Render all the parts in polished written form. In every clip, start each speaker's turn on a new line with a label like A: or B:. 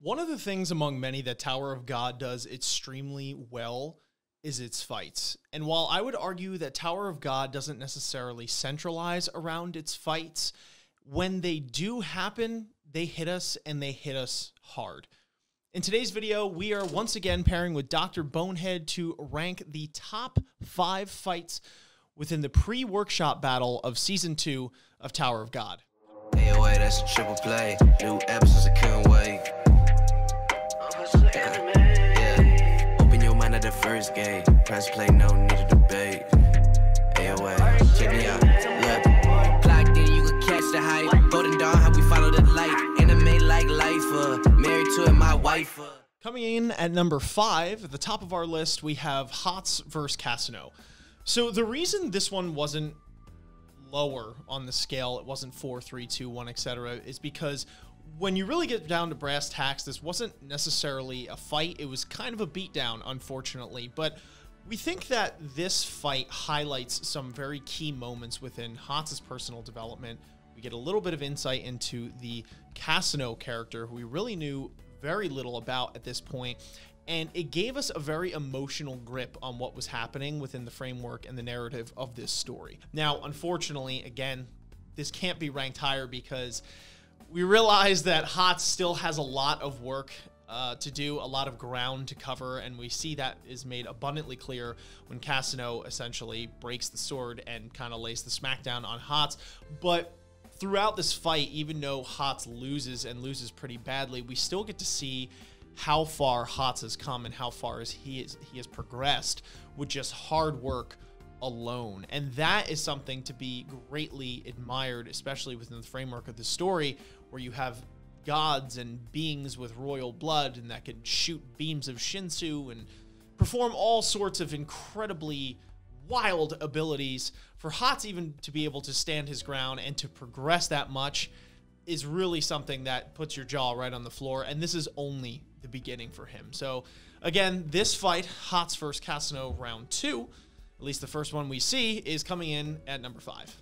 A: One of the things among many that Tower of God does extremely well is its fights. And while I would argue that Tower of God doesn't necessarily centralize around its fights, when they do happen, they hit us and they hit us hard. In today's video, we are once again pairing with Dr. Bonehead to rank the top 5 fights within the pre-workshop battle of Season 2 of Tower of God.
B: AOA, that's a triple play. New episodes, I couldn't wait. Yeah, open your mind at the first gate. Press play, no need to debate. AOA, check me out. Look, plugged in, you can catch the hype. Golden Dawn, how we follow the light. Anime like life, married to it, my wife.
A: Coming in at number 5, at the top of our list, we have Hotz versus Cassino. So the reason this one wasn't lower on the scale, it wasn't 4, 3, 2, 1, etc., is because when you really get down to brass tacks, this wasn't necessarily a fight. It was kind of a beatdown, unfortunately. But we think that this fight highlights some very key moments within Hotz's personal development. We get a little bit of insight into the Cassino character, who we really knew very little about at this point. And it gave us a very emotional grip on what was happening within the framework and the narrative of this story. Now, unfortunately, again, this can't be ranked higher because we realize that Hotz still has a lot of work to do, a lot of ground to cover, and we see that is made abundantly clear when Cassino essentially breaks the sword and kind of lays the smackdown on Hotz. But throughout this fight, even though Hotz loses and loses pretty badly, we still get to see how far Hotz has come and how far he has progressed with just hard work alone. And that is something to be greatly admired, especially within the framework of the story, where you have gods and beings with royal blood and that can shoot beams of Shinsu and perform all sorts of incredibly wild abilities. For Hotz even to be able to stand his ground and to progress that much is really something that puts your jaw right on the floor, and this is only the beginning for him. So again, this fight, Hotz vs. Cassino round 2, at least the first one we see, is coming in at number 5.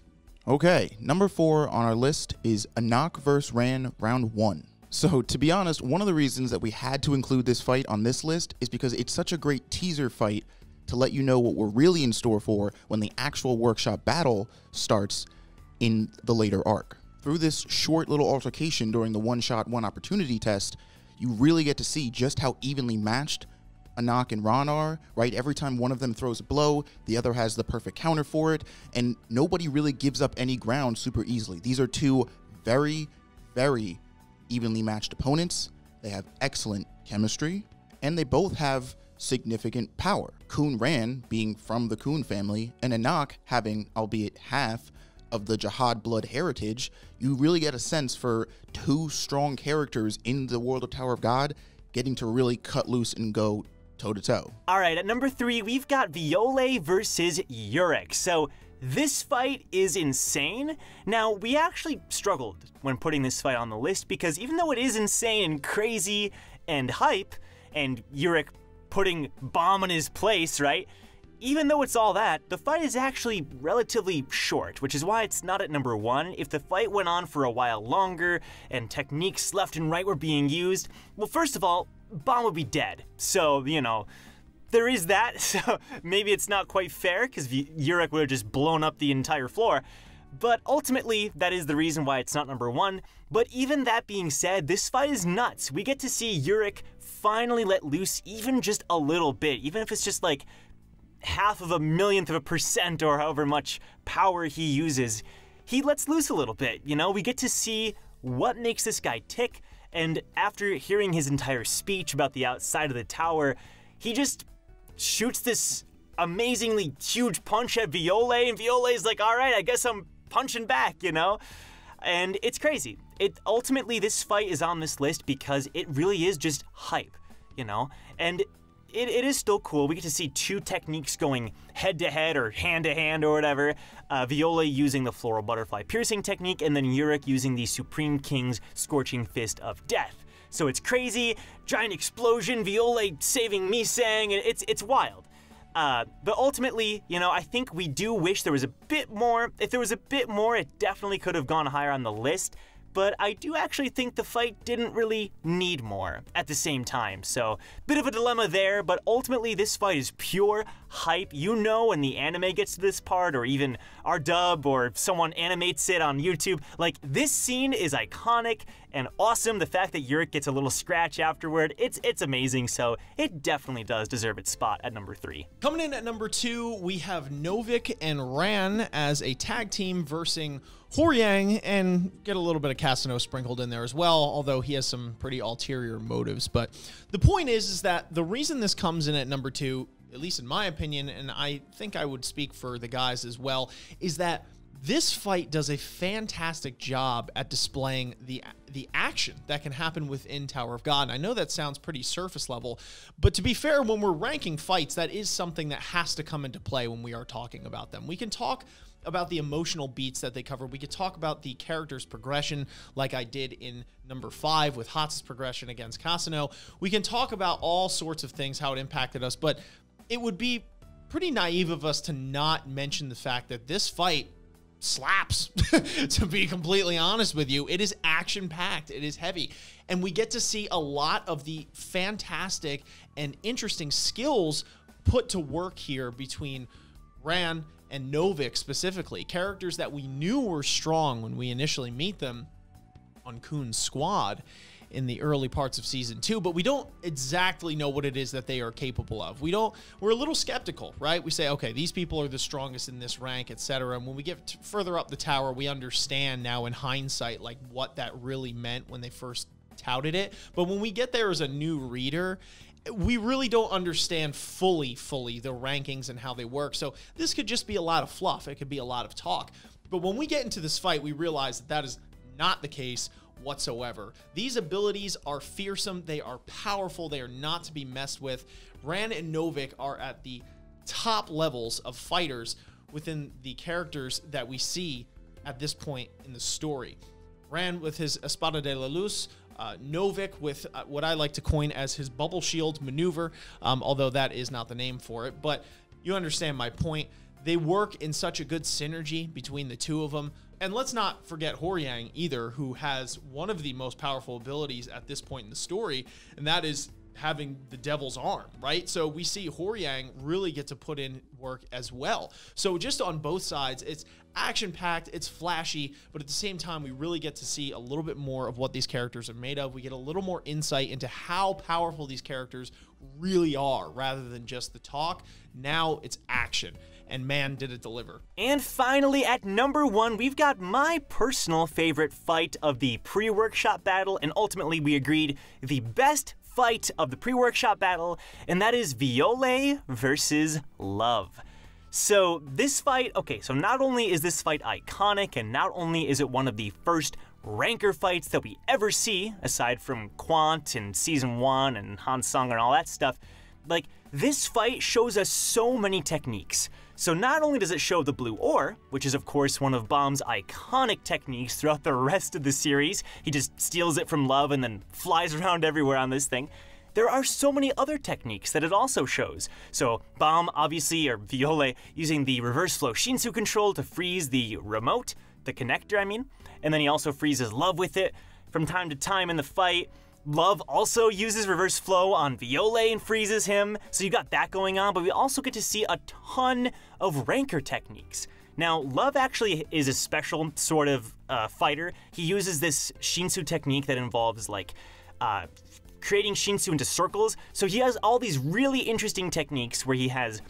C: Okay, number 4 on our list is Enoch vs. Ran round 1. So to be honest, one of the reasons that we had to include this fight on this list is because it's such a great teaser fight to let you know what we're really in store for when the actual workshop battle starts in the later arc. Through this short little altercation during the one-shot, one-opportunity test, you really get to see just how evenly matched Enoch and Ran are, right? Every time one of them throws a blow, the other has the perfect counter for it, and nobody really gives up any ground super easily. These are two very, very evenly matched opponents. They have excellent chemistry, and they both have significant power. Khun Ran being from the Khun family, and Enoch having, albeit half, of the Jihad blood heritage. You really get a sense for two strong characters in the world of Tower of God getting to really cut loose and go toe-to-toe.
D: All right, at number 3, we've got Viole versus Urik. So this fight is insane. Now, we actually struggled when putting this fight on the list because even though it is insane and crazy and hype, and Urik putting bomb in his place, right? Even though it's all that, the fight is actually relatively short, which is why it's not at number 1. If the fight went on for a while longer and techniques left and right were being used, well, first of all, Bomb would be dead. So, you know, there is that. So maybe it's not quite fair because Urik would have just blown up the entire floor. But ultimately, that is the reason why it's not number 1. But even that being said, this fight is nuts. We get to see Urik finally let loose even just a little bit, even if it's just like 0.001% or however much power he uses. He lets loose a little bit, you know? We get to see what makes this guy tick, and after hearing his entire speech about the outside of the tower, he just shoots this amazingly huge punch at Viole, and Viole's like, all right, I guess I'm punching back, you know? And it's crazy. Ultimately, this fight is on this list because it really is just hype, you know? And it is still cool. We get to see 2 techniques going head-to-head or hand-to-hand or whatever. Viole using the floral butterfly piercing technique, and then Urik using the Supreme King's Scorching Fist of Death. So it's crazy, giant explosion, Viole saving Misang, and it's wild. But ultimately, you know, I think we do wish there was a bit more. If there was a bit more, it definitely could have gone higher on the list. but I do actually think the fight didn't really need more at the same time. So, bit of a dilemma there, but ultimately this fight is pure hype. You know when the anime gets to this part, or even our dub, or if someone animates it on YouTube, like, this scene is iconic and awesome. The fact that Urik gets a little scratch afterward, it's amazing, so it definitely does deserve its spot at number 3.
A: Coming in at number 2, we have Novik and Ran as a tag team versing Hworyang, and get a little bit of Cassino sprinkled in there as well, although he has some pretty ulterior motives. But the point is that the reason this comes in at number 2, at least in my opinion, and I think I would speak for the guys as well, is that this fight does a fantastic job at displaying the action that can happen within Tower of God. And I know that sounds pretty surface level, but to be fair, when we're ranking fights, that is something that has to come into play when we are talking about them. We can talk about the emotional beats that they cover. We could talk about the character's progression, like I did in number 5 with Hotz's progression against Cassino. We can talk about all sorts of things, how it impacted us, but it would be pretty naive of us to not mention the fact that this fight slaps. To be completely honest with you, it is action-packed, it is heavy, and we get to see a lot of the fantastic and interesting skills put to work here between Ran and Novik specifically, characters that we knew were strong when we initially meet them on Khun's squad in the early parts of season 2, but we don't exactly know what it is that they are capable of. We're a little skeptical, right? We say, okay, these people are the strongest in this rank, etc. And when we get further up the tower, we understand now in hindsight, like, what that really meant when they first touted it. But when we get there as a new reader, we really don't understand fully the rankings and how they work. So this could just be a lot of fluff. It could be a lot of talk. But when we get into this fight, we realize that that is not the case whatsoever. These abilities are fearsome. They are powerful. They are not to be messed with. Ran and Novik are at the top levels of fighters within the characters that we see at this point in the story. Ran with his Espada de la Luz, Novik with what I like to coin as his bubble shield maneuver, although that is not the name for it, but you understand my point. They work in such a good synergy between the two of them. And let's not forget Hworyang either, who has one of the most powerful abilities at this point in the story, and that is having the devil's arm, right? So we see Hworyang really get to put in work as well. So just on both sides, it's action-packed, it's flashy, but at the same time, we really get to see a little bit more of what these characters are made of. We get a little more insight into how powerful these characters really are, rather than just the talk. Now it's action. And man, did it deliver.
D: And finally, at number 1, we've got my personal favorite fight of the pre-workshop battle, and ultimately we agreed the best fight of the pre-workshop battle, and that is Viole versus Love. So this fight, okay, so not only is this fight iconic, and not only is it one of the first ranker fights that we ever see, aside from Quant and Season 1 and Han Sung and all that stuff, like, this fight shows us so many techniques. So not only does it show the blue ore, which is of course one of Bomb's iconic techniques throughout the rest of the series, he just steals it from Love and then flies around everywhere on this thing, there are so many other techniques that it also shows. So Bomb, obviously, or Viole, using the reverse flow Shinsu control to freeze the remote, the connector I mean, and then he also freezes Love with it. From time to time in the fight, Love also uses reverse flow on Viole and freezes him, so you got that going on, but we also get to see a ton of ranker techniques. Now, Love actually is a special sort of fighter. He uses this Shinsu technique that involves, like, creating Shinsu into circles, so he has all these really interesting techniques where he has,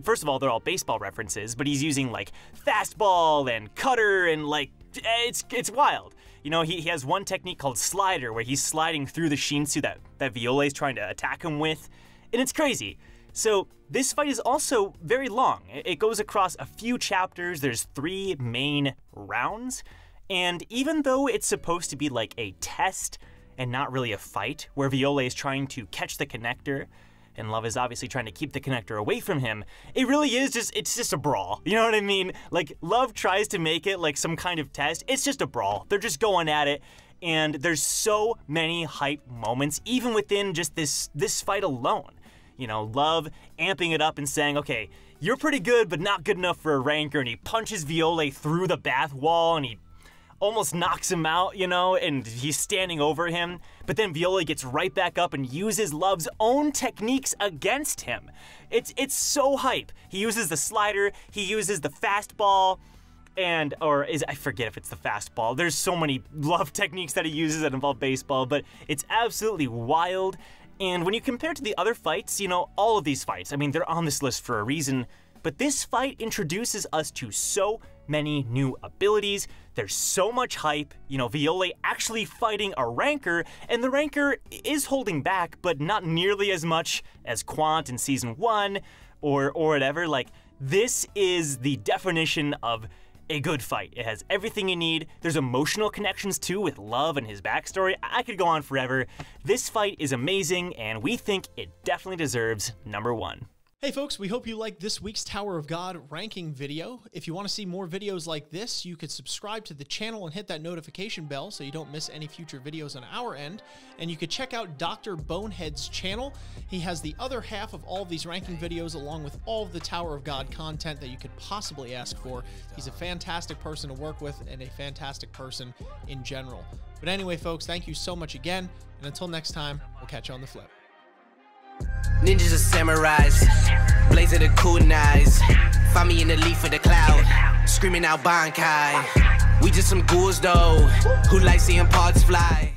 D: first of all, they're all baseball references, but he's using, like, fastball and cutter and, like, it's wild. You know, he has one technique called slider, where he's sliding through the Shinsu that Viole is trying to attack him with, and it's crazy. So this fight is also very long. It goes across a few chapters. There's 3 main rounds, and even though it's supposed to be like a test and not really a fight, where Viole is trying to catch the connector, and Love is obviously trying to keep the connector away from him, it really is it's just a brawl. You know what I mean? Like, Love tries to make it like some kind of test. It's just a brawl. They're just going at it, and there's so many hype moments, even within just this fight alone. You know, Love amping it up and saying, okay, you're pretty good, but not good enough for a ranker, and he punches Viole through the bath wall, and almost knocks him out, you know, and he's standing over him. But then Viola gets right back up and uses Love's own techniques against him. It's so hype. He uses the slider, he uses the fastball, I forget if it's the fastball. There's so many Love techniques that he uses that involve baseball, but it's absolutely wild. And when you compare it to the other fights, you know, all of these fights, I mean, they're on this list for a reason, but this fight introduces us to so many new abilities. There's so much hype, you know, Viola actually fighting a ranker, and the ranker is holding back, but not nearly as much as Quant in Season 1 or whatever. Like, this is the definition of a good fight. It has everything you need. There's emotional connections too with Love and his backstory. I could go on forever. This fight is amazing, and we think it definitely deserves number 1.
A: Hey folks, we hope you liked this week's Tower of God ranking video. If you want to see more videos like this, you could subscribe to the channel and hit that notification bell so you don't miss any future videos on our end. And you could check out Dr. Bonehead's channel. He has the other half of all of these ranking videos along with all of the Tower of God content that you could possibly ask for. He's a fantastic person to work with and a fantastic person in general. But anyway, folks, thank you so much again. And until next time, we'll catch you on the flip.
B: Ninjas are samurais, blazing the kunais. Find me in the leaf of the cloud, screaming out Bankai. We just some ghouls though, who like seeing parts fly.